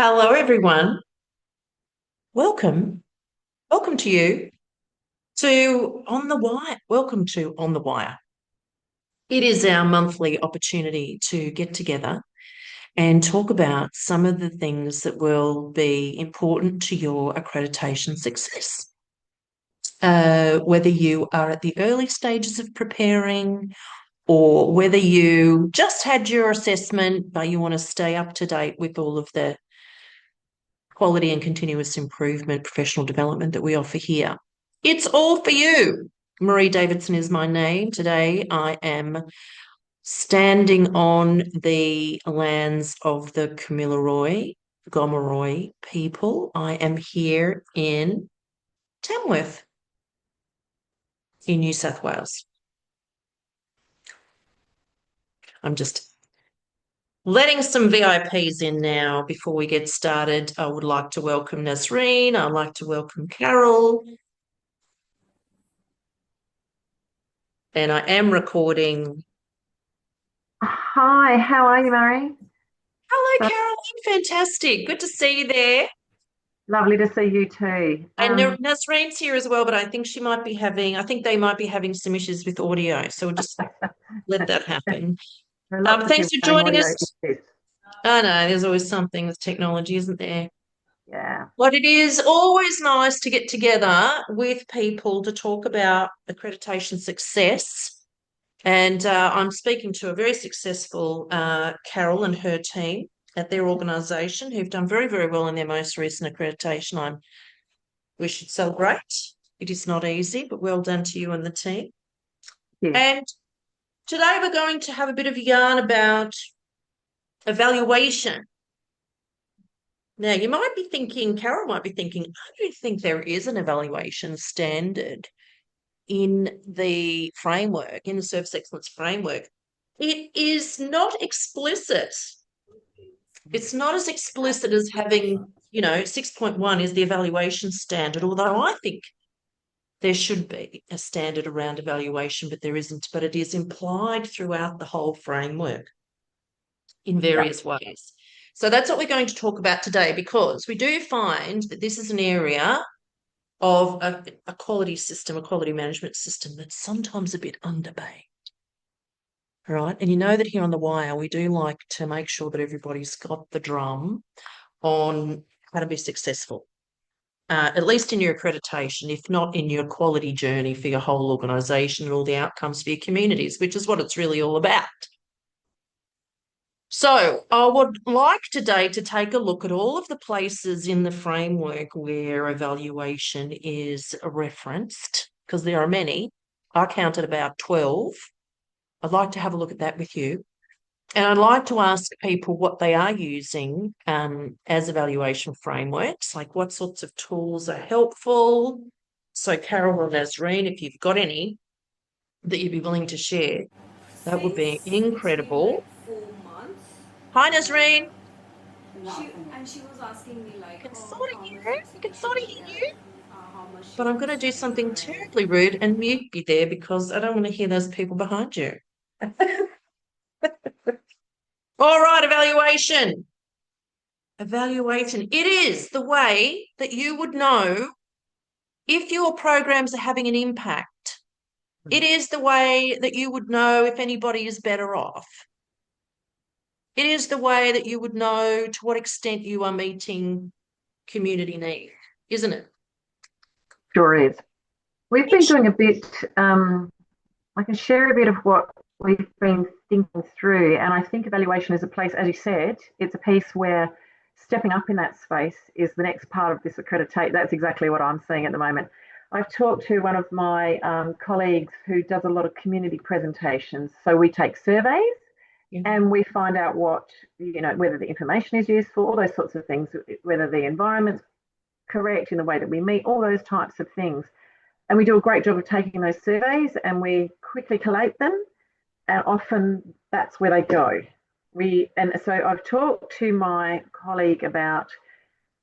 Hello, everyone. Welcome. Welcome to you to On the Wire. Welcome to On the Wire. It is our monthly opportunity to get together and talk about some of the things that will be important to your accreditation success. Whether you are at the early stages of preparing or whether you just had your assessment, but you want to stay up to date with all of the quality and continuous improvement professional development that we offer here. It's all for you. Marie Davidson is my name. Today I am standing on the lands of the Kamilaroi, Gomeroi people. I am here in Tamworth in New South Wales. I'm just letting some VIPs in now before we get started. I would like to welcome Nasreen. I'd like to welcome Carol. And I am recording. Hi, how are you, Murray? Hello, So Caroline. Fantastic. Good to see you there. lovely to see you too. And Nasreen's here as well, but I think I think they might be having some issues with audio. So we'll just let that happen. There are lots of Thanks people for having joining audio us. issues. I know there's always something with technology, isn't there? Yeah. But it is always nice to get together with people to talk about accreditation success. And I'm speaking to a very successful Carol and her team at their organisation who've done very, very well in their most recent accreditation. We should celebrate. It is not easy, but well done to you and the team. Yes. And today we're going to have a bit of a yarn about evaluation. Now, you might be thinking, Carol might be thinking, I don't think there is an evaluation standard in the framework, in the service excellence framework. It is not explicit. It's not as explicit as having, 6.1 is the evaluation standard, although I think there should be a standard around evaluation, but there isn't. But it is implied throughout the whole framework in Yeah. various ways. So that's what we're going to talk about today, because we do find that this is an area of a quality system, a quality management system that's sometimes a bit underbaked. Right. And you know that here on the wire, we do like to make sure that everybody's got the drum on how to be successful, at least in your accreditation, if not in your quality journey for your whole organisation and all the outcomes for your communities, which is what it's really all about. So I would like today to take a look at all of the places in the framework where evaluation is referenced, because there are many. I counted about 12. I'd like to have a look at that with you. And I'd like to ask people what they are using as evaluation frameworks, like what sorts of tools are helpful. So, Carol or Nazreen, if you've got any that you'd be willing to share, that would be Since it's been incredible. like 4 months, Hi, Nazreen. she was asking me like, I can oh, sort of how hear much you. I can flexibility sort of she hear has, you, how much she but I'm going wants to to do pay something her, and terribly rude and mute you there because I don't want to hear those people behind you. All right, evaluation. Evaluation. It is the way that you would know if your programs are having an impact. It is the way that you would know if anybody is better off. It is the way that you would know to what extent you are meeting community need, isn't it? Sure is. We've been It's doing a bit, I can share a bit of what we've been thinking through. And I think evaluation is a place, as you said, it's a piece where stepping up in that space is the next part of this accreditate. That's exactly what I'm seeing at the moment. I've talked to one of my colleagues who does a lot of community presentations. So we take surveys yeah, and we find out what, whether the information is useful, all those sorts of things, whether the environment's correct in the way that we meet, all those types of things. And we do a great job of taking those surveys and we quickly collate them. And often that's where they go. And so I've talked to my colleague about,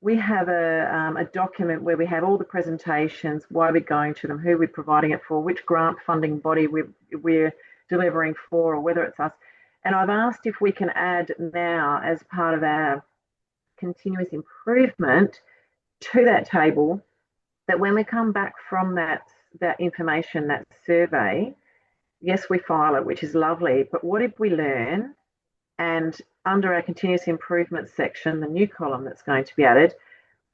we have a document where we have all the presentations, why we're going to them, who we're providing it for, which grant funding body we're delivering for, or whether it's us. And I've asked if we can add now, as part of our continuous improvement to that table, that when we come back from that information, that survey, yes, we file it, which is lovely, but what did we learn? And under our continuous improvement section, the new column that's going to be added,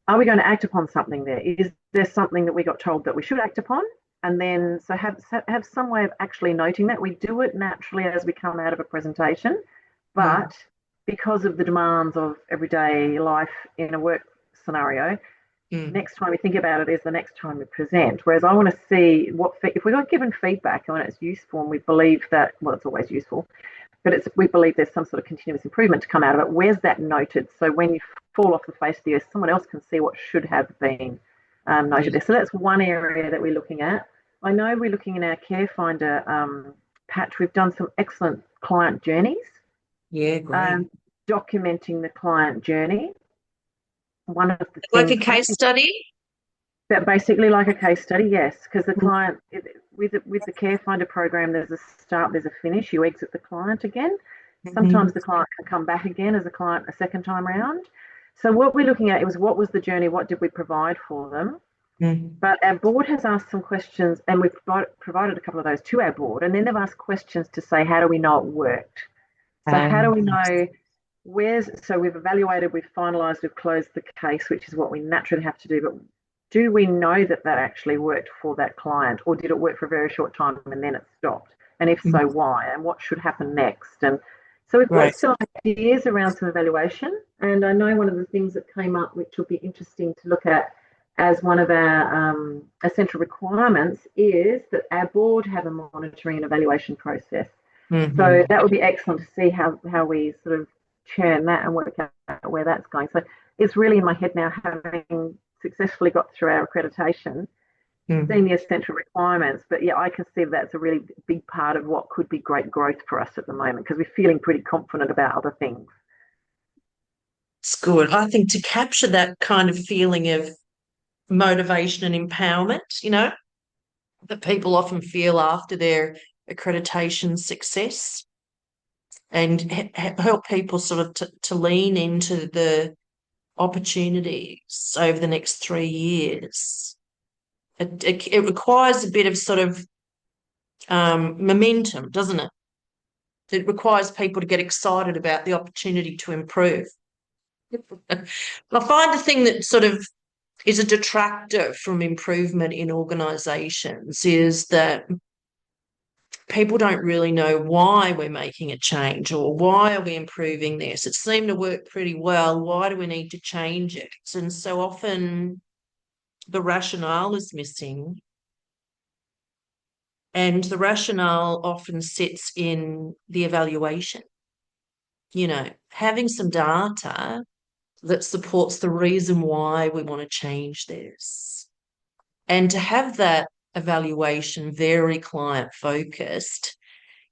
are we going to act upon something there? Is there something that we got told that we should act upon? And then, so have some way of actually noting that. We do it naturally as we come out of a presentation, but because of the demands of everyday life in a work scenario, next time we think about it is the next time we present. Whereas I want to see if we got given feedback and it's useful and we believe that, well, it's always useful, but we believe there's some sort of continuous improvement to come out of it. Where's that noted? So when you fall off the face of the earth, someone else can see what should have been noted there. So that's one area that we're looking at. I know we're looking in our Care Finder patch. We've done some excellent client journeys. Yeah, great. Documenting the client journey. One of the like things, a case study? that basically like a case study, yes, because the client with the Care Finder program, there's a start, there's a finish. You exit the client again. Sometimes the client can come back again as a client a second time around. So what we're looking at is what was the journey, what did we provide for them? But our board has asked some questions, and we've provided a couple of those to our board, and then they've asked questions to say, how do we know it worked? So how do we know so we've evaluated, we've finalised, we've closed the case, which is what we naturally have to do, but do we know that actually worked for that client, or did it work for a very short time and then it stopped? And if so, why? And what should happen next? And so we've got some ideas around some evaluation. And I know one of the things that came up, which will be interesting to look at as one of our essential requirements, is that our board have a monitoring and evaluation process. So that would be excellent to see how we sort of churn that and work out where that's going. So it's really in my head now, having successfully got through our accreditation, seeing the essential requirements. But yeah, I can see that's a really big part of what could be great growth for us at the moment, because we're feeling pretty confident about other things. It's good. I think to capture that kind of feeling of motivation and empowerment, that people often feel after their accreditation success, and help people sort of to lean into the opportunities over the next 3 years. It requires a bit of sort of momentum, doesn't it? It requires people to get excited about the opportunity to improve. I find the thing that sort of is a detractor from improvement in organisations is that people don't really know why we're making a change, or why are we improving this? It seemed to work pretty well. Why do we need to change it? And so often the rationale is missing. And the rationale often sits in the evaluation. Having some data that supports the reason why we want to change this. And to have that evaluation very client focused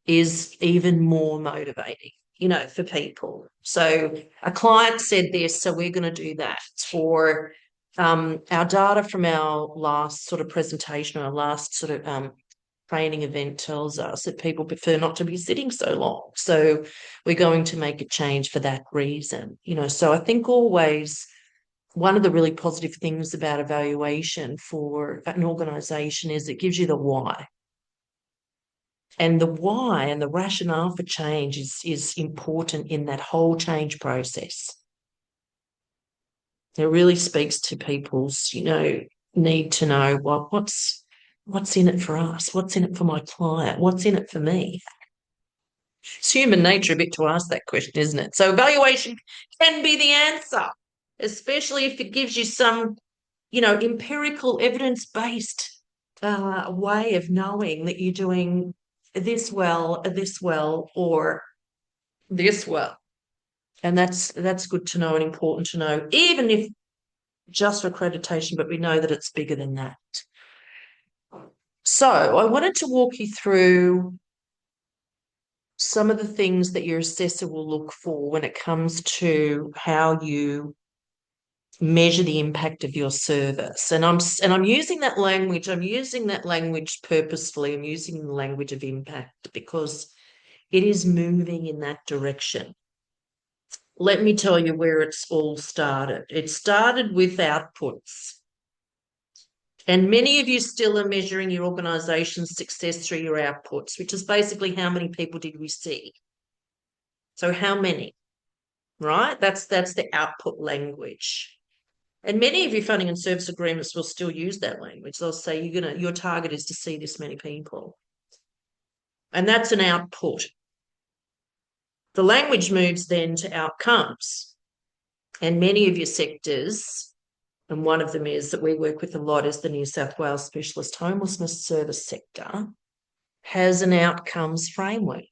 is even more motivating, for people. So a client said this, so we're going to do that. For our data from our last sort of presentation, or our last sort of training event, tells us that people prefer not to be sitting so long. So we're going to make a change for that reason. So I think always one of the really positive things about evaluation for an organisation is it gives you the why. And the why and the rationale for change is important in that whole change process. It really speaks to people's, need to know, well, what's in it for us? What's in it for my client? What's in it for me? It's human nature a bit to ask that question, isn't it? So evaluation can be the answer, especially if it gives you some, empirical evidence-based way of knowing that you're doing this well, or this well. And that's good to know and important to know, even if just for accreditation, but we know that it's bigger than that. So I wanted to walk you through some of the things that your assessor will look for when it comes to how you measure the impact of your service. And I'm using that language. I'm using that language purposefully. I'm using the language of impact because it is moving in that direction. let me tell you where it's all started. It started with outputs. And many of you still are measuring your organisation's success through your outputs, which is basically how many people did we see. So how many, right? That's the output language. And many of your funding and service agreements will still use that language. They'll say your target is to see this many people. And that's an output. The language moves then to outcomes. And many of your sectors, and one of them is that we work with a lot, is the New South Wales Specialist Homelessness Service sector, has an outcomes framework.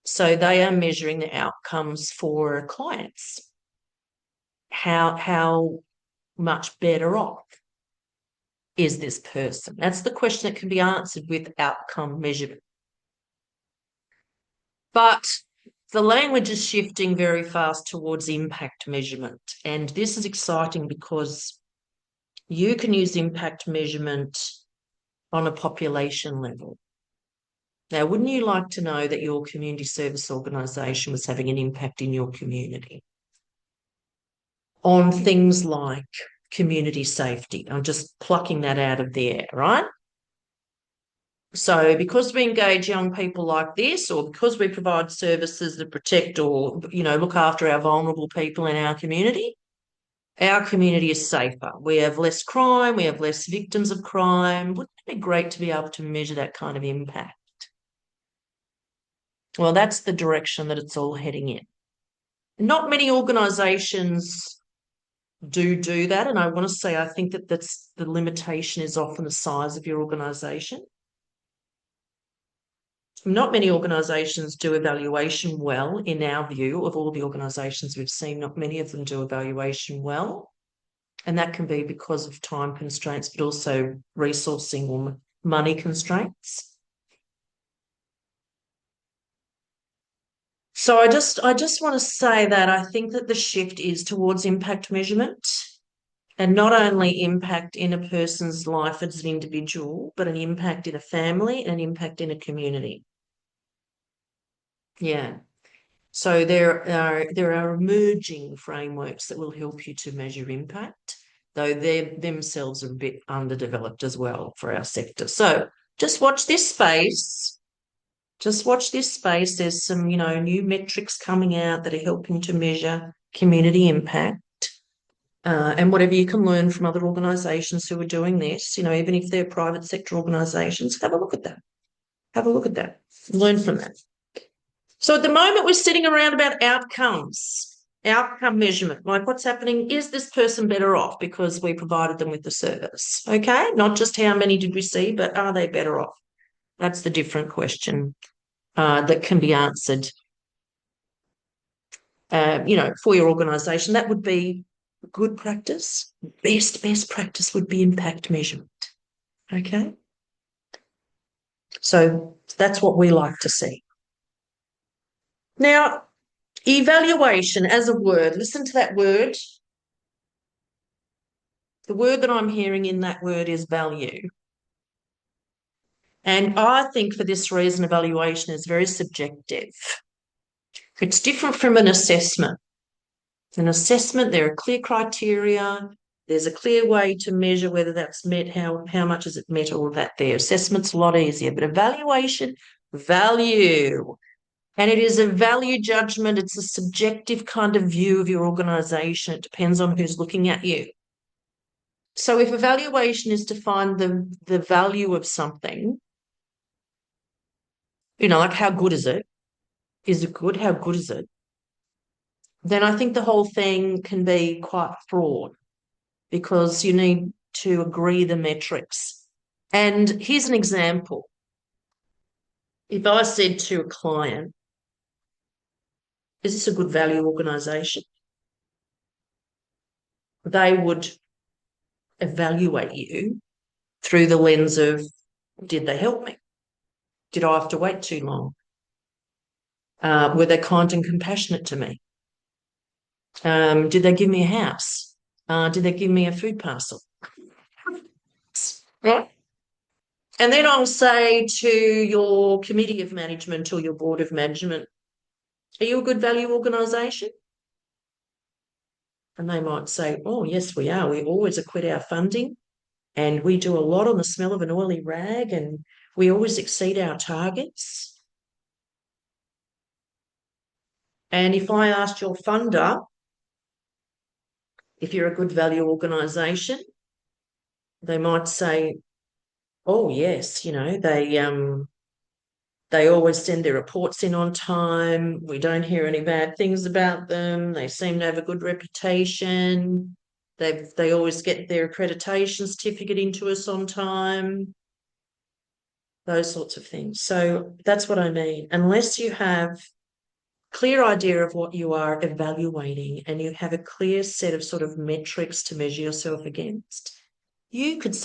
So they are measuring the outcomes for clients. How much better off is this person? That's the question that can be answered with outcome measurement. But the language is shifting very fast towards impact measurement. And this is exciting because you can use impact measurement on a population level. Now, wouldn't you like to know that your community service organisation was having an impact in your community on things like community safety? I'm just plucking that out of the air, right? So because we engage young people like this, or because we provide services that protect or, look after our vulnerable people in our community is safer. We have less crime, we have less victims of crime. Wouldn't it be great to be able to measure that kind of impact? Well, that's the direction that it's all heading in. Not many organisations do that, and I want to say I think that's the limitation is often the size of your organisation. Not many organisations do evaluation well, in our view, of all the organisations we've seen. Not many of them do evaluation well. And that can be because of time constraints, but also resourcing or money constraints. So I just want to say that I think that the shift is towards impact measurement, and not only impact in a person's life as an individual, but an impact in a family and an impact in a community. Yeah. So there are emerging frameworks that will help you to measure impact, though they themselves are a bit underdeveloped as well for our sector. So just watch this space. Just watch this space. There's some, new metrics coming out that are helping to measure community impact. And whatever you can learn from other organisations who are doing this, even if they're private sector organisations, have a look at that. Have a look at that. Learn from that. So at the moment, we're sitting around about outcomes, outcome measurement. Like what's happening? Is this person better off because we provided them with the service? Okay, not just how many did we see, but are they better off? That's the different question that can be answered, for your organisation. That would be good practice. Best practice would be impact measurement. Okay, so that's what we like to see. Now, evaluation as a word, listen to that word. The word that I'm hearing in that word is value. And I think for this reason, evaluation is very subjective. It's different from an assessment. An assessment, there are clear criteria. There's a clear way to measure whether that's met, how much is it met, all of that there. Assessment's a lot easier, but evaluation, value. And it is a value judgment. It's a subjective kind of view of your organisation. It depends on who's looking at you. So if evaluation is to find the value of something, like how good is it? Is it good? How good is it? Then I think the whole thing can be quite fraught because you need to agree the metrics. And here's an example. If I said to a client, is this a good value organisation? They would evaluate you through the lens of, did they help me? Did I have to wait too long? Were they kind and compassionate to me? Did they give me a house? Did they give me a food parcel? Right? And then I'll say to your committee of management or your board of management, Are you a good value organisation? And they might say, oh, yes, we are. We always acquit our funding and we do a lot on the smell of an oily rag and we always exceed our targets. And if I asked your funder if you're a good value organisation, they might say, oh, yes, they always send their reports in on time. We don't hear any bad things about them. They seem to have a good reputation. They always get their accreditation certificate into us on time. Those sorts of things. So that's what I mean. Unless you have clear idea of what you are evaluating and you have a clear set of sort of metrics to measure yourself against, I could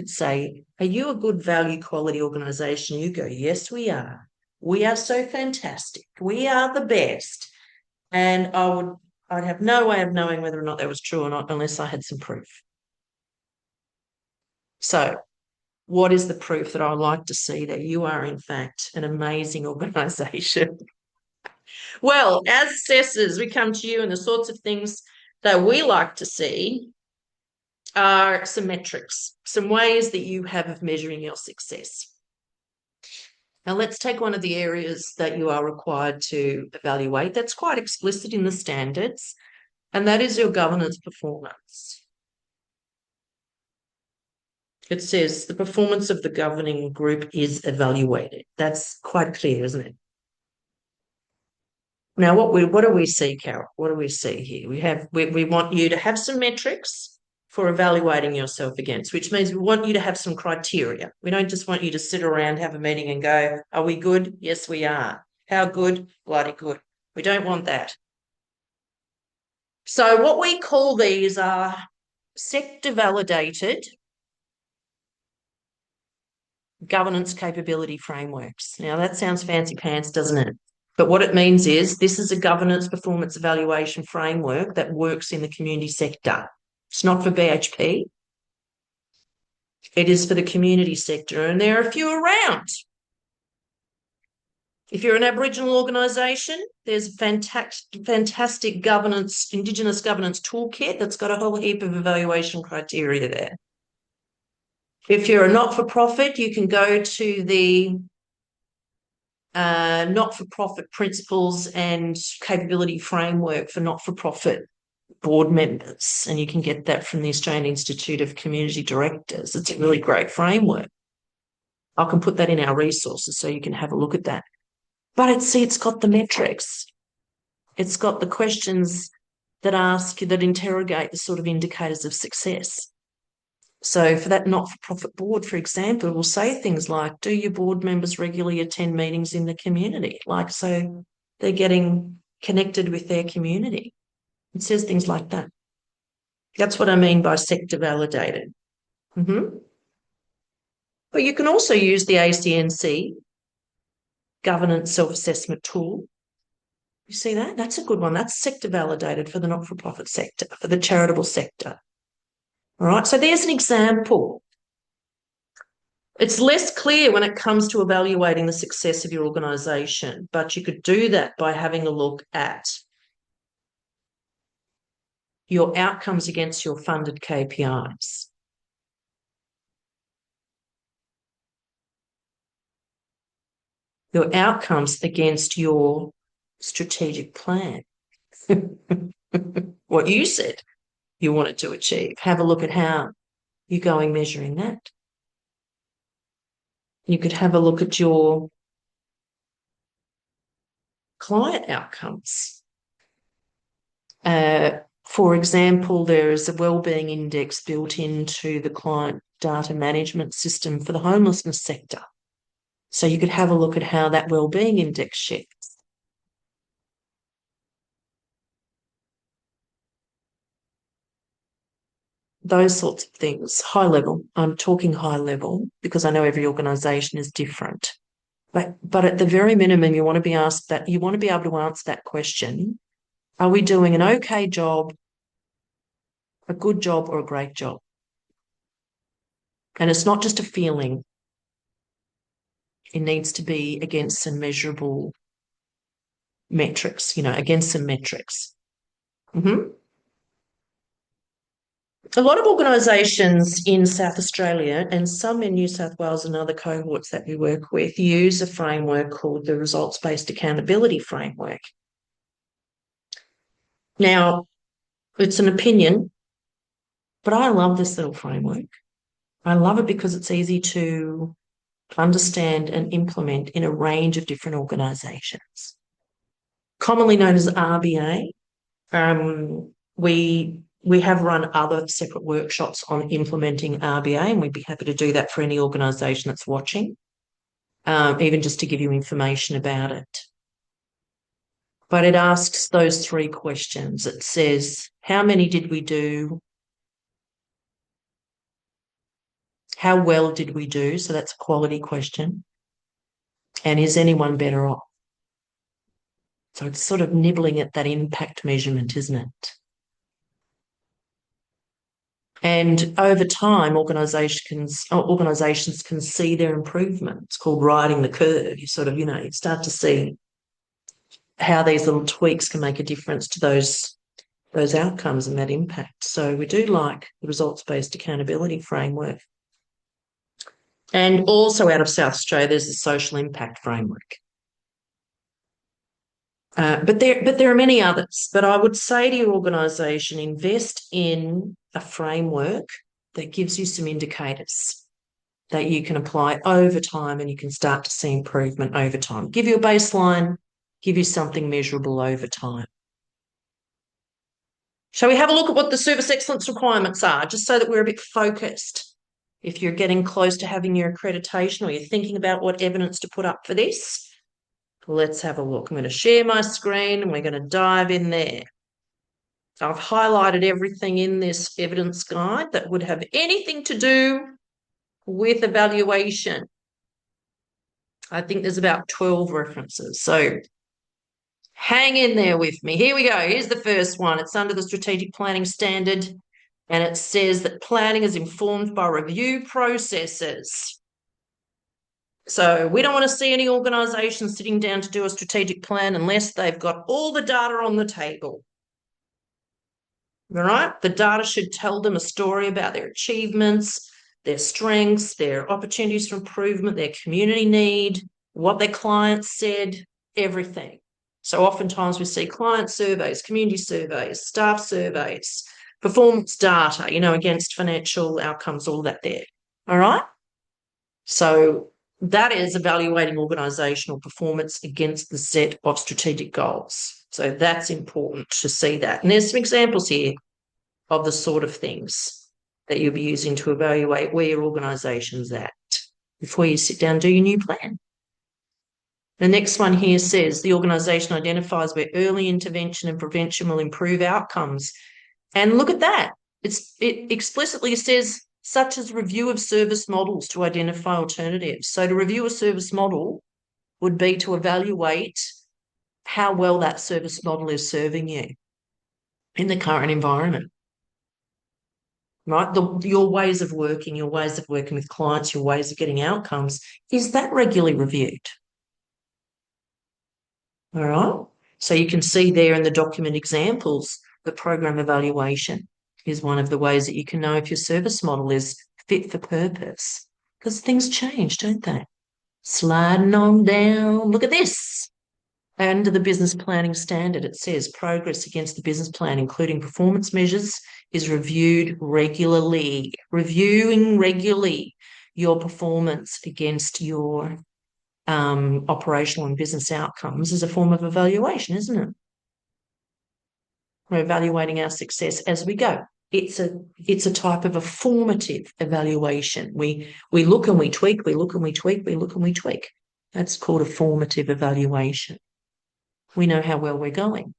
say, are you a good value quality organisation? You go, yes, we are. We are so fantastic. We are the best. And I'd have no way of knowing whether or not that was true or not unless I had some proof. So what is the proof that I like to see that you are, in fact, an amazing organisation? Well, as assessors, we come to you and the sorts of things that we like to see are some metrics, some ways that you have of measuring your success. Now, let's take one of the areas that you are required to evaluate that's quite explicit in the standards, and that is your governance performance. It says the performance of the governing group is evaluated. That's quite clear, isn't it? Now, what do we see, Carol? What do we see here? We want you to have some metrics for evaluating yourself against, which means we want you to have some criteria. We don't just want you to sit around, have a meeting and go, are we good? Yes, we are. How good? Bloody good. We don't want that. So what we call these are sector validated governance capability frameworks. Now that sounds fancy pants, doesn't it? But what it means is this is a governance performance evaluation framework that works in the community sector. It's not for BHP. It is for the community sector, and there are a few around. If you're an Aboriginal organisation, there's a fantastic governance, Indigenous governance toolkit that's got a whole heap of evaluation criteria there. If you're a not-for-profit, you can go to the not-for-profit principles and capability framework for not-for-profit board members, and you can get that from the Australian Institute of Community Directors. It's a really great framework. I can put that in our resources so you can have a look at that. But it's got the metrics. It's got the questions that interrogate the sort of indicators of success. So for that not-for-profit board, for example, will say things like, do your board members regularly attend meetings in the community? Like, so they're getting connected with their community. It says things like that. That's what I mean by sector validated. But you can also use the ACNC governance self-assessment tool. You see that? That's a good one. That's sector validated for the not-for-profit sector, for the charitable sector. All right, so there's an example. It's less clear when it comes to evaluating the success of your organisation, but you could do that by having a look at your outcomes against your funded KPIs. Your outcomes against your strategic plan. What you said you wanted to achieve. Have a look at how you're going measuring that. You could have a look at your client outcomes. For example, there is a wellbeing index built into the client data management system for the homelessness sector. So you could have a look at how that wellbeing index shifts. Those sorts of things, high level. I'm talking high level because I know every organisation is different. But at the very minimum, you want to be asked that, you want to be able to answer that question. Are we doing an okay job, a good job, or a great job? And it's not just a feeling. It needs to be against some measurable metrics, against some metrics. A lot of organisations in South Australia and some in New South Wales and other cohorts that we work with use a framework called the Results-Based Accountability Framework. Now, it's an opinion, but I love this little framework. I love it because it's easy to understand and implement in a range of different organisations. Commonly known as RBA, we have run other separate workshops on implementing RBA, and we'd be happy to do that for any organisation that's watching, even just to give you information about it. But it asks those three questions. It says, how many did we do? How well did we do? So that's a quality question. And is anyone better off? So it's sort of nibbling at that impact measurement, isn't it? And over time, organisations can see their improvement. It's called riding the curve. You sort of, you start to see how these little tweaks can make a difference to those outcomes and that impact. So we do like the results-based accountability framework. And also out of South Australia, there's the social impact framework. But there are many others. But I would say to your organisation, invest in a framework that gives you some indicators that you can apply over time, and you can start to see improvement over time. Give you a baseline, give you something measurable over time. Shall we have a look at what the service excellence requirements are, just so that we're a bit focused? If you're getting close to having your accreditation or you're thinking about what evidence to put up for this, let's have a look. I'm going to share my screen and we're going to dive in there. I've highlighted everything in this evidence guide that would have anything to do with evaluation. I think there's about 12 references. So hang in there with me. Here we go. Here's the first one. It's under the strategic planning standard, and it says that planning is informed by review processes. So we don't want to see any organisation sitting down to do a strategic plan unless they've got all the data on the table. All right? The data should tell them a story about their achievements, their strengths, their opportunities for improvement, their community need, what their clients said, everything. So oftentimes we see client surveys, community surveys, staff surveys, performance data, against financial outcomes, all that there. All right? So that is evaluating organisational performance against the set of strategic goals. So that's important to see that. And there's some examples here of the sort of things that you'll be using to evaluate where your organisation's at before you sit down and do your new plan. The next one here says the organisation identifies where early intervention and prevention will improve outcomes. And look at that. It explicitly says such as review of service models to identify alternatives. So to review a service model would be to evaluate how well that service model is serving you in the current environment. Right? Your ways of working with clients, your ways of getting outcomes, is that regularly reviewed? All right? So you can see there in the document examples, the program evaluation is one of the ways that you can know if your service model is fit for purpose, because things change, don't they? Sliding on down, look at this. Under the business planning standard, it says progress against the business plan, including performance measures, is reviewed regularly. Reviewing regularly your performance against your operational and business outcomes is a form of evaluation, isn't it? We're evaluating our success as we go. It's a type of a formative evaluation. We look and we tweak, we look and we tweak, we look and we tweak. That's called a formative evaluation. We know how well we're going.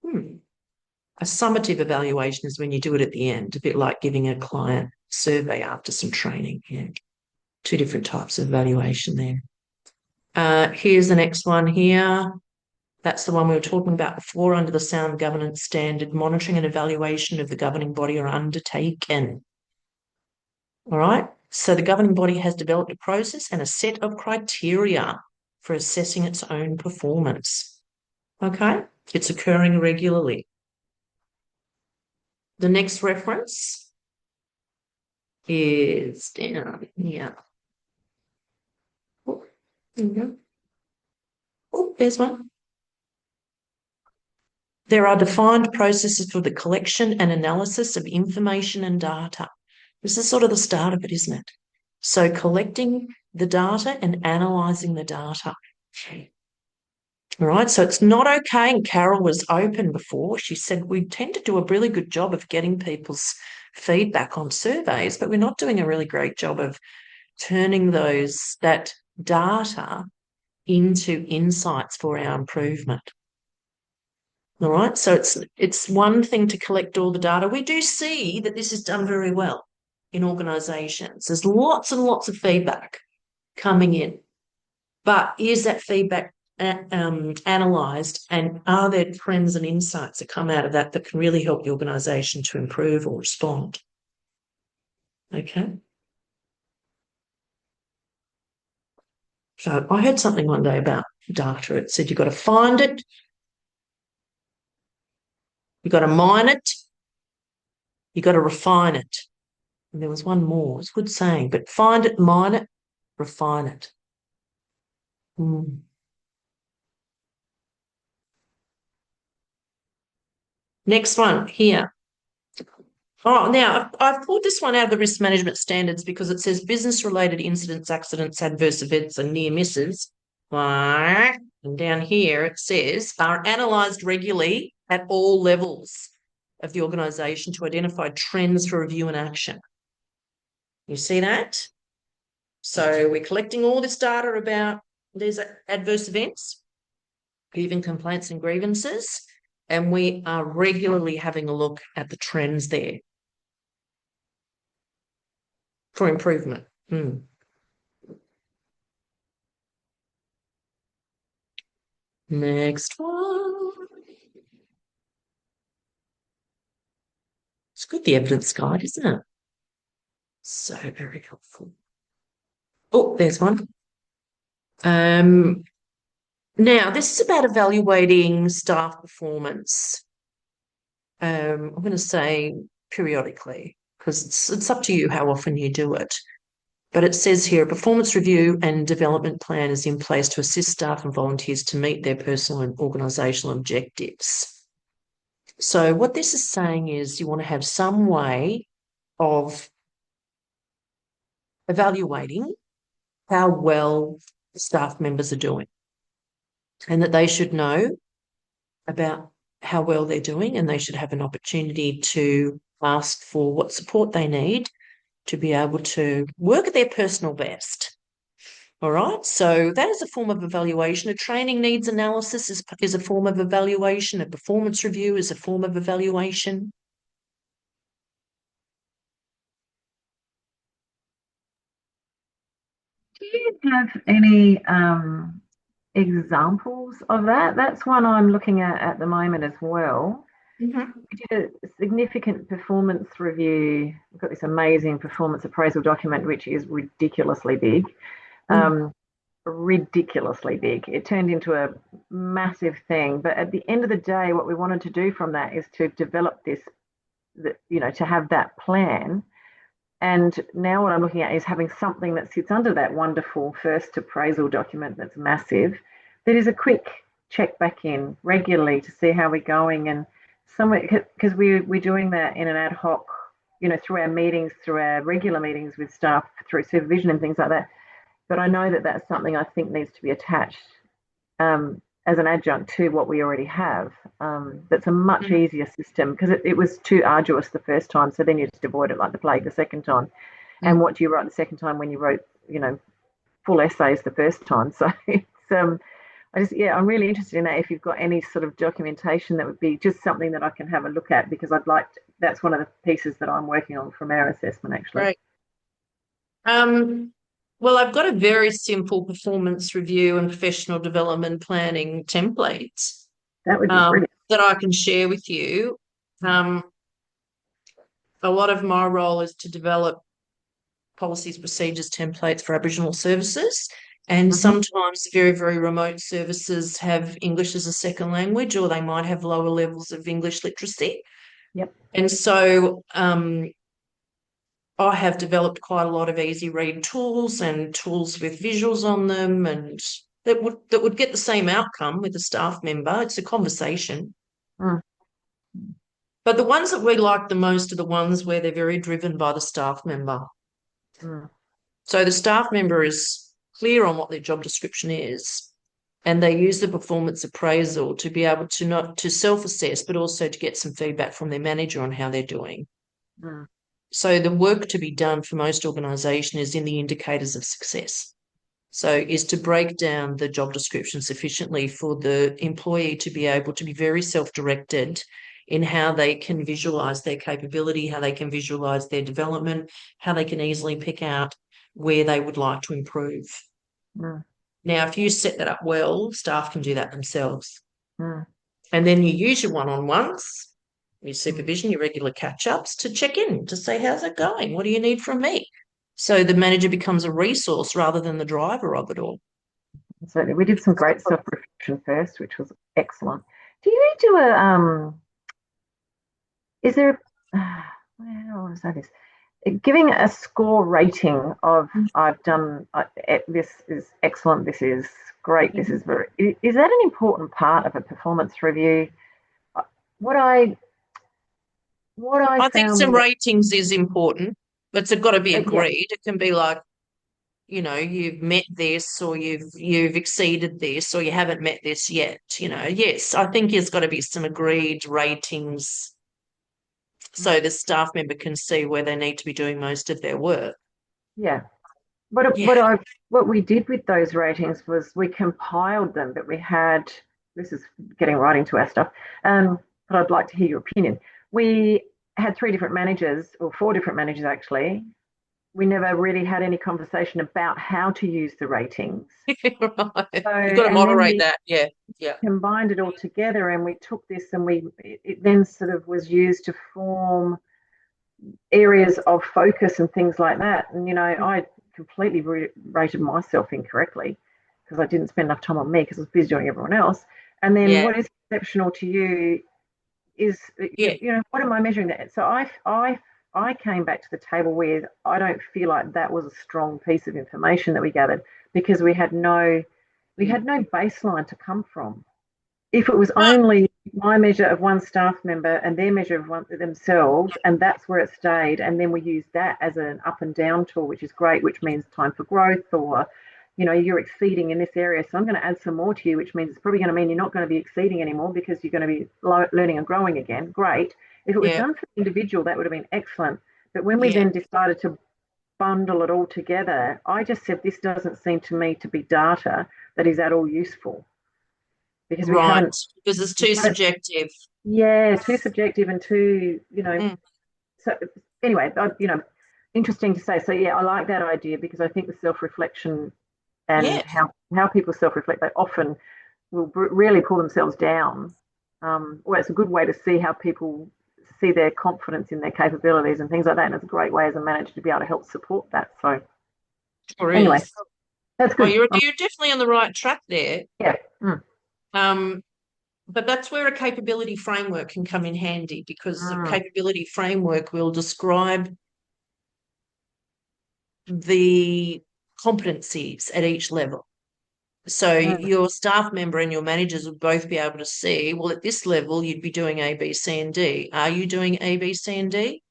A summative evaluation is when you do it at the end, a bit like giving a client survey after some training. Yeah. Two different types of evaluation there. Here's the next one here. That's the one we were talking about before. Under the sound governance standard, monitoring and evaluation of the governing body are undertaken. All right. So the governing body has developed a process and a set of criteria for assessing its own performance. Okay? It's occurring regularly. The next reference is down here. Oh, there we go. Oh, there's one. There are defined processes for the collection and analysis of information and data. This is sort of the start of it, isn't it? So collecting the data and analysing the data. All right, so it's not okay. And Carol was open before. She said we tend to do a really good job of getting people's feedback on surveys, but we're not doing a really great job of turning that data into insights for our improvement. All right, so it's one thing to collect all the data. We do see that this is done very well in organisations. There's lots and lots of feedback coming in, but is that feedback analysed, and are there trends and insights that come out of that that can really help the organisation to improve or respond? Okay. So I heard something one day about data. It said you've got to find it, you've got to mine it, you've got to refine it. And there was one more. It's a good saying, but find it, mine it, refine it. Next one here. Oh, now I've pulled this one out of the risk management standards because it says business-related incidents, accidents, adverse events, and near misses. And down here it says are analysed regularly at all levels of the organisation to identify trends for review and action. You see that? So we're collecting all this data about these adverse events, even complaints and grievances, and we are regularly having a look at the trends there for improvement. Next one. It's good, the evidence guide, isn't it? So very helpful. Oh, there's one. Now, this is about evaluating staff performance. I'm going to say periodically, because it's up to you how often you do it. But it says here, a performance review and development plan is in place to assist staff and volunteers to meet their personal and organisational objectives. So what this is saying is you want to have some way of evaluating how well staff members are doing, and that they should know about how well they're doing, and they should have an opportunity to ask for what support they need to be able to work at their personal best. All right, so that is a form of evaluation. A training needs analysis is a form of evaluation. A performance review is a form of evaluation. Do you have any examples of that? That's one I'm looking at the moment as well. Mm-hmm. We did a significant performance review. We've got this amazing performance appraisal document, which is ridiculously big. Ridiculously big. It turned into a massive thing. But at the end of the day, what we wanted to do from that is to develop this, to have that plan. And now what I'm looking at is having something that sits under that wonderful first appraisal document that's massive, that is a quick check back in regularly to see how we're going. And somewhere, because we're doing that in an ad hoc, through our meetings, through our regular meetings with staff, through supervision and things like that. But I know that that's something I think needs to be attached as an adjunct to what we already have. That's a much easier system, because it was too arduous the first time. So then you just avoid it like the plague the second time. And what do you write the second time when you wrote, full essays the first time? So it's, I'm really interested in that. If you've got any sort of documentation, that would be just something that I can have a look at, because that's one of the pieces that I'm working on from our assessment, actually. Right. Well, I've got a very simple performance review and professional development planning template That would be brilliant. that I can share with you. A lot of my role is to develop policies, procedures, templates for Aboriginal services, And Mhm. sometimes very, very remote services have English as a second language, or they might have lower levels of English literacy. Yep. And so I have developed quite a lot of easy read tools and tools with visuals on them, and that would get the same outcome with a staff member. It's a conversation. Mm. But the ones that we like the most are the ones where they're very driven by the staff member. Mm. So the staff member is clear on what their job description is, and they use the performance appraisal to be able to not to self-assess, but also to get some feedback from their manager on how they're doing. Mm. So the work to be done for most organisations is in the indicators of success. So is to break down the job description sufficiently for the employee to be able to be very self-directed in how they can visualise their capability, how they can visualise their development, how they can easily pick out where they would like to improve. Mm. Now, if you set that up well, staff can do that themselves. Mm. And then you use your one-on-ones, your Mm. supervision, your regular catch-ups to check in, to say, how's it going? What do you need from me? So the manager becomes a resource rather than the driver of it all. Certainly, we did some great self-reflection first, which was excellent. Do you need to is there how do I say this? Giving a score rating of I've done this is excellent, this is great, this is very is that an important part of a performance review? Uh, What I I think found some with ratings is important, but it's got to be yeah, agreed. It can be like, you've met this, or you've exceeded this, or you haven't met this yet. Yes, I think there's got to be some agreed ratings so the staff member can see where they need to be doing most of their work. yeah. What Yeah. what I what we did with those ratings was we compiled them, but we had this is getting right into our stuff. But I'd like to hear your opinion. We had three different managers, or four different managers actually. We never really had any conversation about how to use the ratings. Right. So, You've got to and then moderate we that. Yeah. Yeah. combined it all together, and we took this, and it then sort of was used to form areas of focus and things like that. And I completely rated myself incorrectly because I didn't spend enough time on me because I was busy doing everyone else. And then Yeah. what is exceptional to you is Yeah. what am I measuring that? So I came back to the table where I don't feel like that was a strong piece of information that we gathered because we had no baseline to come from. If it was Right. only my measure of one staff member and their measure of one themselves, and that's where it stayed, and then we use that as an up and down tool, which is great, which means time for growth, or you're exceeding in this area, so I'm going to add some more to you, which means it's probably going to mean you're not going to be exceeding anymore because you're going to be learning and growing again. Great. If it was Yeah. done for the individual, that would have been excellent. But when we Yeah. then decided to bundle it all together, I just said this doesn't seem to me to be data that is at all useful because we Right. haven't Because it's we too haven't subjective. yeah, too subjective and too, Mm. so anyway, interesting to say. So yeah, I like that idea because I think the self-reflection and Yeah. how people self-reflect, they often will really pull themselves down. Or it's a good way to see how people see their confidence in their capabilities and things like that. And it's a great way as a manager to be able to help support that. So Sure anyway, is. that's Well, good. you're definitely on the right track there. Yeah. Mm. Um, but that's where a capability framework can come in handy, because the Mm. capability framework will describe the competencies at each level. So Mm. your staff member and your managers will both be able to see, well, at this level, you'd be doing A, B, C, and D. Are you doing A, B, C, and D?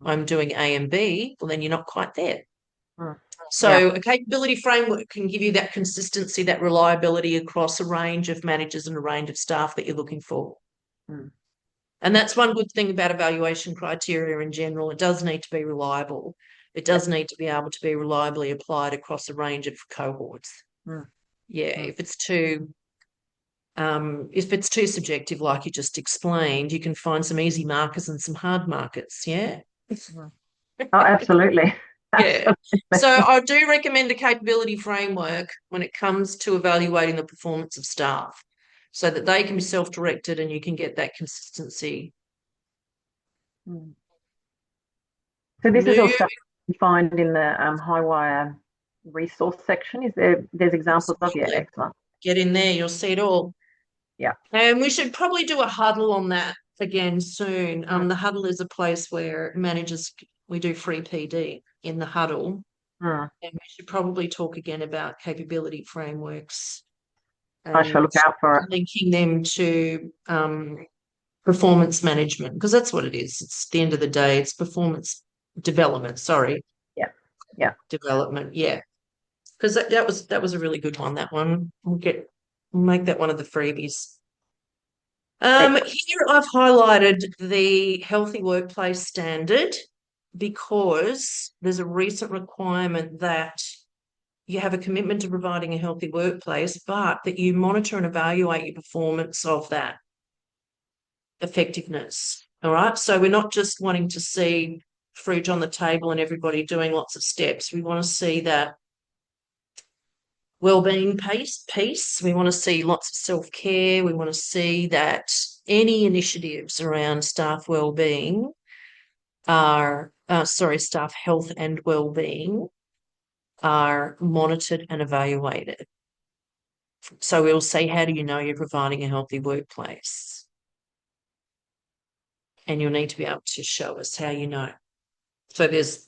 I'm doing A and B. Well, then you're not quite there. Mm. Yeah. So a capability framework can give you that consistency, that reliability across a range of managers and a range of staff that you're looking for. Mm. And that's one good thing about evaluation criteria in general. It does need to be reliable. It Yeah. does need to be able to be reliably applied across a range of cohorts. Mm. Yeah, Mm. if it's too subjective, like you just explained, you can find some easy markers and some hard markers. Yeah. Mm. Oh, absolutely. Yeah. Absolutely. So I do recommend a capability framework when it comes to evaluating the performance of staff, so that they can be self-directed and you can get that consistency. Mm. So this is all New, stuff you find in the high wire resource section. There's examples of? Yeah, excellent. Get in there, you'll see it all. Yeah. And we should probably do a huddle on that again soon. The huddle is a place where managers, we do free PD in the huddle. And we should probably talk again about capability frameworks. I shall look out for it. Linking them to performance management, because that's what it is. It's the end of the day, it's performance development. Sorry. Yeah. Development. Yeah. Because that was a really good one. That one we'll make that one of the freebies. Here I've highlighted the healthy workplace standard because there's a recent requirement that you have a commitment to providing a healthy workplace, but that you monitor and evaluate your performance of that effectiveness. All right. So we're not just wanting to see fruit on the table and everybody doing lots of steps. We want to see that wellbeing piece. We want to see lots of self-care. We want to see that any initiatives around staff wellbeing staff health and wellbeing are monitored and evaluated. So we'll say, how do you know you're providing a healthy workplace? And you'll need to be able to show us how you know. So there's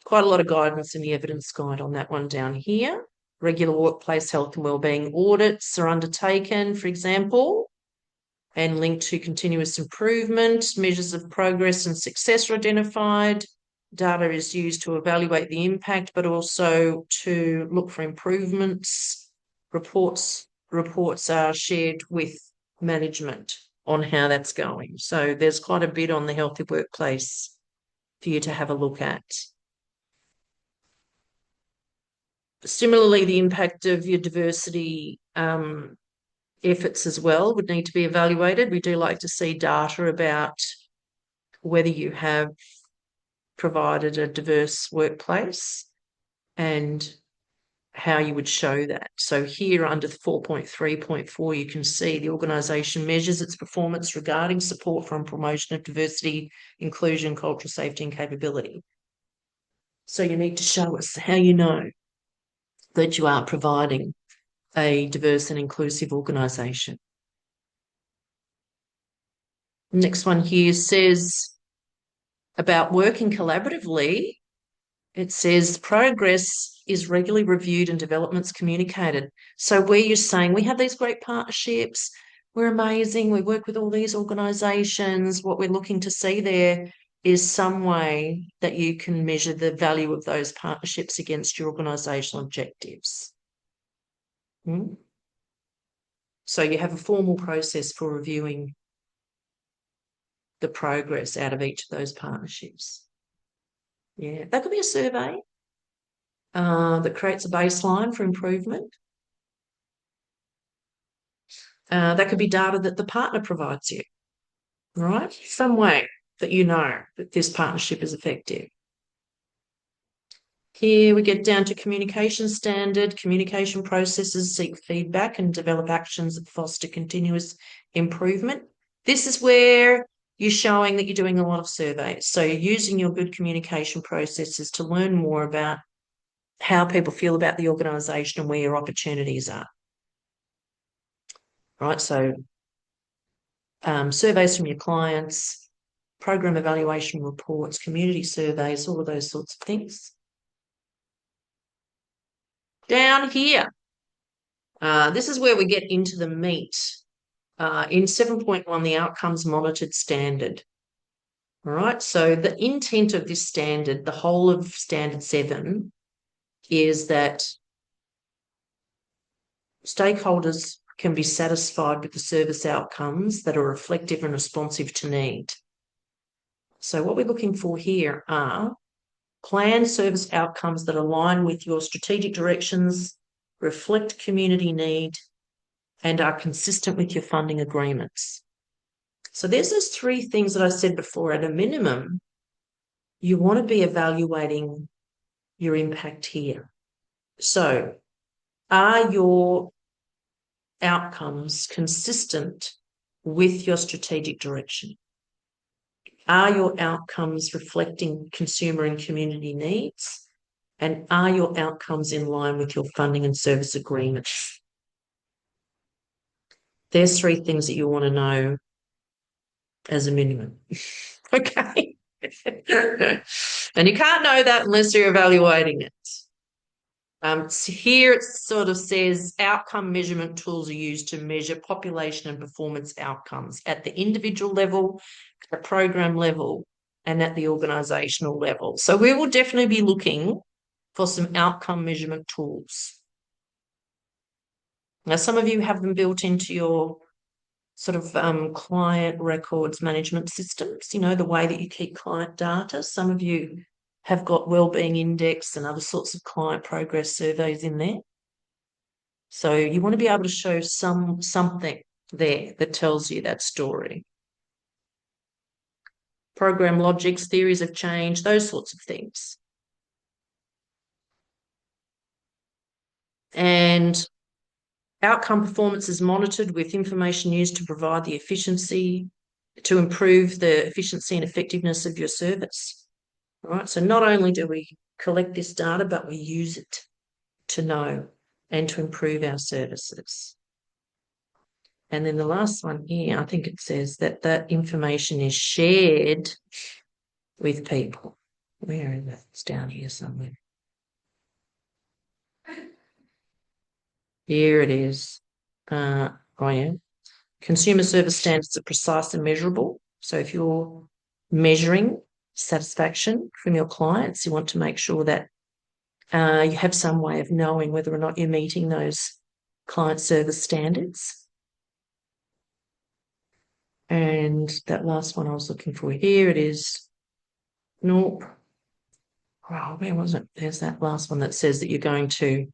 quite a lot of guidance in the evidence guide on that one down here. Regular workplace health and wellbeing audits are undertaken, for example, and linked to continuous improvement. Measures of progress and success are identified. Data is used to evaluate the impact, but also to look for improvements. Reports are shared with management on how that's going. So there's quite a bit on the healthy workplace for you to have a look at. Similarly, the impact of your diversity efforts as well would need to be evaluated. We do like to see data about whether you have provided a diverse workplace and how you would show that. So here under 4.3.4, you can see the organisation measures its performance regarding support from promotion of diversity, inclusion, cultural safety and capability. So you need to show us how you know that you are providing a diverse and inclusive organisation. Next one here says about working collaboratively. It says progress is regularly reviewed and developments communicated. So where you're saying we have these great partnerships, we're amazing, we work with all these organisations, what we're looking to see there is some way that you can measure the value of those partnerships against your organisational objectives. So you have a formal process for reviewing the progress out of each of those partnerships. Yeah, that could be a survey that creates a baseline for improvement. That could be data that the partner provides you, right? Some way that you know that this partnership is effective. Here we get down to communication standard. Communication processes seek feedback and develop actions that foster continuous improvement. This is where you're showing that you're doing a lot of surveys. So you're using your good communication processes to learn more about how people feel about the organisation and where your opportunities are. Right, so surveys from your clients, program evaluation reports, community surveys, all of those sorts of things. Down here, this is where we get into the meat. In 7.1, the outcomes monitored standard. All right, so the intent of this standard, the whole of standard 7, is that stakeholders can be satisfied with the service outcomes that are reflective and responsive to need. So what we're looking for here are planned service outcomes that align with your strategic directions, reflect community need, and are consistent with your funding agreements. So there's those 3 things that I said before. At a minimum, you want to be evaluating your impact here. So are your outcomes consistent with your strategic direction? Are your outcomes reflecting consumer and community needs? And are your outcomes in line with your funding and service agreements? There's 3 things that you want to know as a minimum. Okay. And you can't know that unless you're evaluating it. So here it sort of says outcome measurement tools are used to measure population and performance outcomes at the individual level, the program level, and at the organisational level. So we will definitely be looking for some outcome measurement tools. Now, some of you have them built into your sort of client records management systems, you know, the way that you keep client data. Some of you have got wellbeing index and other sorts of client progress surveys in there. So you want to be able to show something there that tells you that story. Program logics, theories of change, those sorts of things. And outcome performance is monitored with information used to provide the efficiency, to improve the efficiency and effectiveness of your service. All right. So not only do we collect this data, but we use it to know and to improve our services. And then the last one here, I think it says that that information is shared with people. Where is it? It's down here somewhere. Here it is. Oh, yeah. Consumer service standards are precise and measurable. So if you're measuring satisfaction from your clients, you want to make sure that you have some way of knowing whether or not you're meeting those client service standards. And that last one I was looking for, here it is. Nope. Oh, where was it? There's that last one that says that you're going to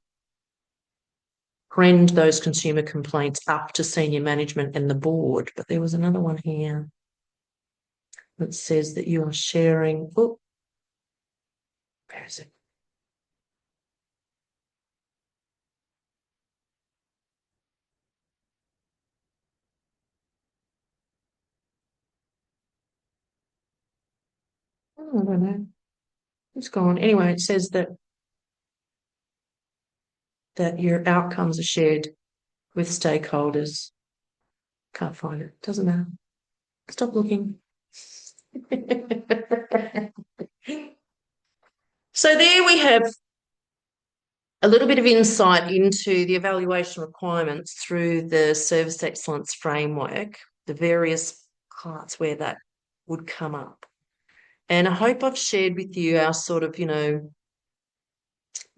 trend those consumer complaints up to senior management and the board. But there was another one here that says that you are sharing. Oh, where is it? Oh, I don't know. It's gone. Anyway, it says that your outcomes are shared with stakeholders. Can't find it. Doesn't matter. Stop looking. So there we have a little bit of insight into the evaluation requirements through the service excellence framework, the various parts where that would come up. And I hope I've shared with you our sort of,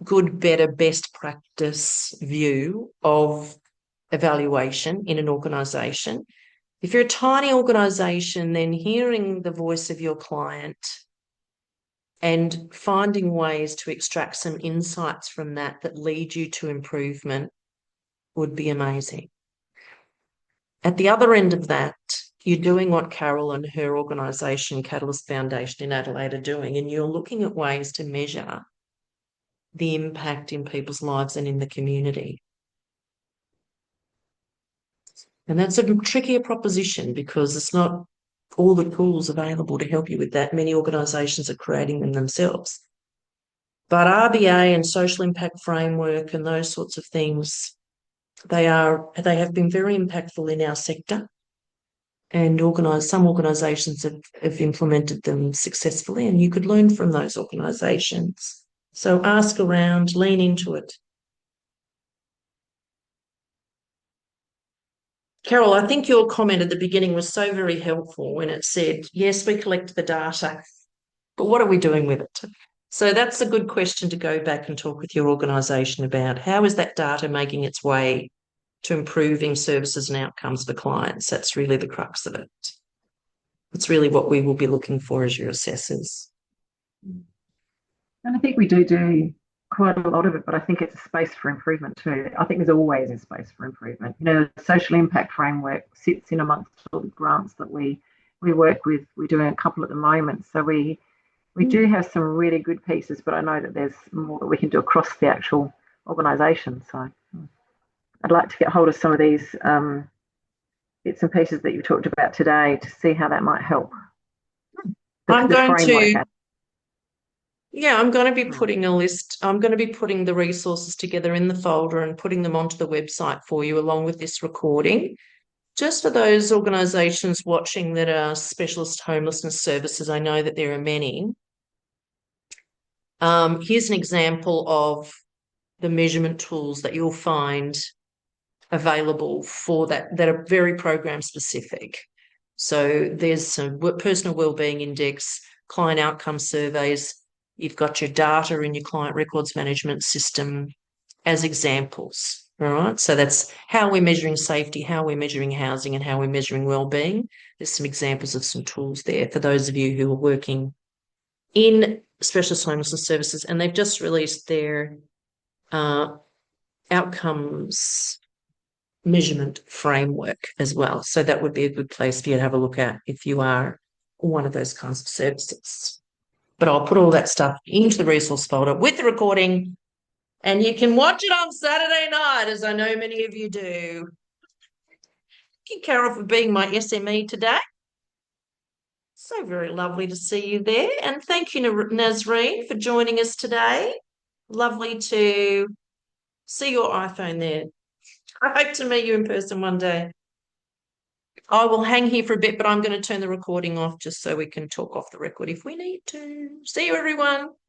good, better, best practice view of evaluation in an organisation. If you're a tiny organisation, then hearing the voice of your client and finding ways to extract some insights from that lead you to improvement would be amazing. At the other end of that, you're doing what Carol and her organisation, Catalyst Foundation in Adelaide, are doing, and you're looking at ways to measure the impact in people's lives and in the community. And that's a trickier proposition because it's not all the tools available to help you with that. Many organisations are creating them themselves. But RBA and social impact framework and those sorts of things, they have been very impactful in our sector. And some organisations have implemented them successfully, and you could learn from those organisations. So ask around, lean into it. Carol, I think your comment at the beginning was so very helpful when it said, yes, we collect the data, but what are we doing with it? So that's a good question to go back and talk with your organisation about. How is that data making its way to improving services and outcomes for clients? That's really the crux of it. It's really what we will be looking for as your assessors. And I think we do quite a lot of it, but I think it's a space for improvement too. I think there's always a space for improvement. The social impact framework sits in amongst all the grants that we work with. We're doing a couple at the moment. So we do have some really good pieces, but I know that there's more that we can do across the actual organisation. So I'd like to get hold of some of these bits and pieces that you talked about today to see how that might help. I'm going to Yeah, I'm going to be Right. putting a list. I'm going to be putting the resources together in the folder and putting them onto the website for you along with this recording. Just for those organisations watching that are specialist homelessness services, I know that there are many. Here's an example of the measurement tools that you'll find available for that are very program specific. So there's some personal wellbeing index, client outcome surveys. You've got your data in your client records management system as examples. All right. So that's how we're measuring safety, how we're measuring housing, and how we're measuring wellbeing. There's some examples of some tools there for those of you who are working in specialist homelessness services, and they've just released their outcomes measurement framework as well. So that would be a good place for you to have a look at if you are one of those kinds of services. But I'll put all that stuff into the resource folder with the recording, and you can watch it on Saturday night, as I know many of you do. Thank you, Carol, for being my SME today. So very lovely to see you there. And thank you, Nazreen, for joining us today. Lovely to see your iPhone there. I hope to meet you in person one day. I will hang here for a bit, but I'm going to turn the recording off just so we can talk off the record if we need to. See you, everyone.